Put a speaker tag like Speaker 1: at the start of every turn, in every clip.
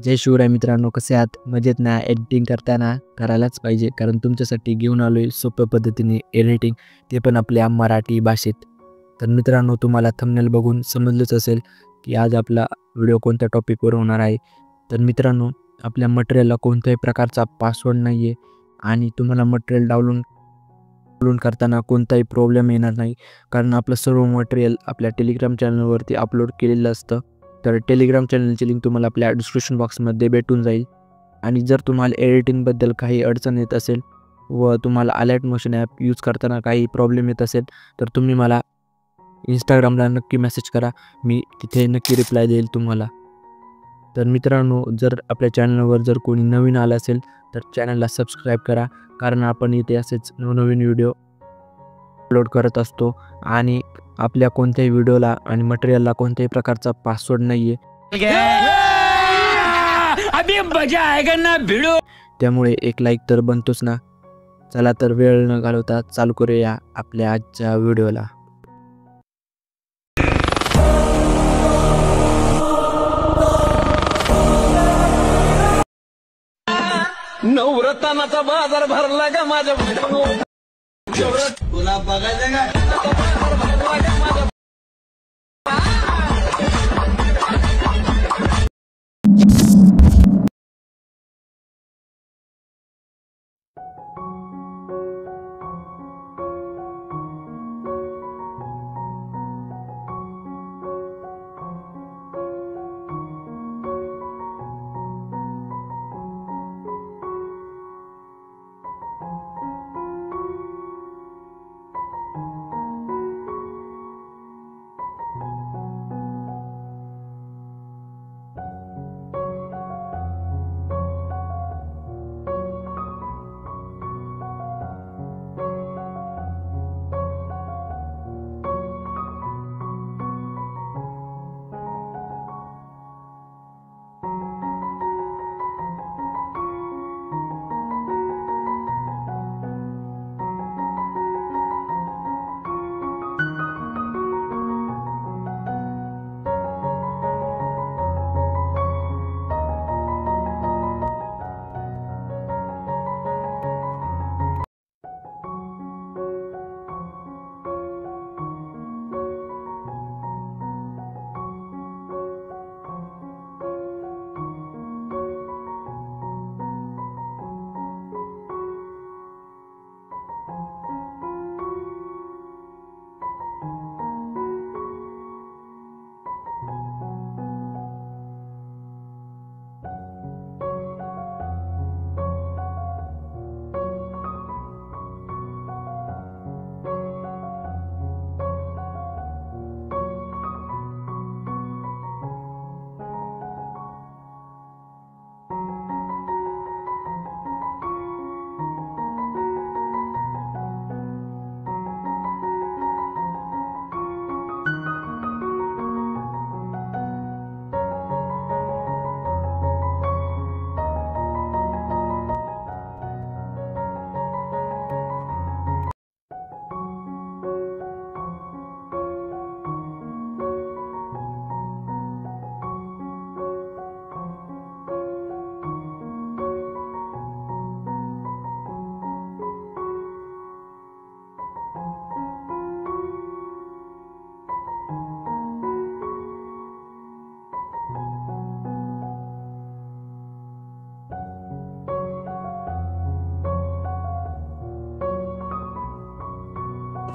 Speaker 1: जय शिवराय मित्रांनो, कसे आहात? मजेत ना? एडिटिंग करताना करायलाच पाहिजे, कारण तुमच्यासाठी घेऊन आलो आहे सोप्या पद्धतीने एडिटिंग, ते पण आपल्या मराठी भाषेत. तर मित्रांनो, तुम्हाला थंबनेल बघून समजलंच असेल की आज आपला व्हिडिओ कोणत्या टॉपिकवर होणार आहे. तर मित्रांनो, आपल्या मटेरियलला कोणत्याही प्रकारचा पासवर्ड नाही आहे आणि तुम्हाला मटेरियल डाउनलोड करताना कोणताही प्रॉब्लेम येणार नाही, कारण आपलं सर्व मटेरियल आपल्या टेलिग्राम चॅनलवरती अपलोड केलेलं असतं. तर टेलिग्राम चॅनलची लिंक तुम्हाला आपल्या डिस्क्रिप्शन बॉक्समध्ये भेटून जाईल. आणि जर तुम्हाला एडिटिंगबद्दल काही अडचण येत असेल व तुम्हाला अलर्ट मोशन ॲप यूज करताना काही प्रॉब्लेम येत असेल, तर तुम्ही मला इंस्टाग्रामला नक्की मेसेज करा, मी तिथे नक्की रिप्लाय देईल तुम्हाला. तर मित्रांनो, जर आपल्या चॅनलवर जर कोणी नवीन आलं असेल तर चॅनलला सबस्क्राईब करा, कारण आपण इथे असेच नवनवीन व्हिडिओ अपलोड करत असतो आणि आपल्या कोणत्याही व्हिडिओला आणि मटेरियलला कोणत्याही प्रकारचा पासवर्ड नाही आहे.
Speaker 2: अभी मजा आएगा ना भिड़ो.
Speaker 1: त्यामुळे एक लाईक तर बनतोच ना. चला तर वेळ न घालवता चालू करूया आपल्या आजच्या व्हिडिओला.
Speaker 2: नवरत्नाचा बाजार भरला का माझ्या तुला बघायचं का?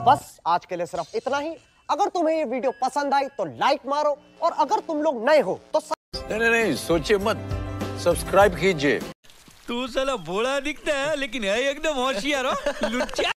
Speaker 3: बस आज के लिए सिर्फ इतना ही। अगर तुम्हें ये वीडियो पसंद आई तो लाइक मारो, और अगर तुम लोग नए हो तो
Speaker 2: नहीं सोचिए मत, सब्सक्राइब कीजिए. तू साला भोळा दिखता है लेकिन है एकदम होशियार हो लुच्चा.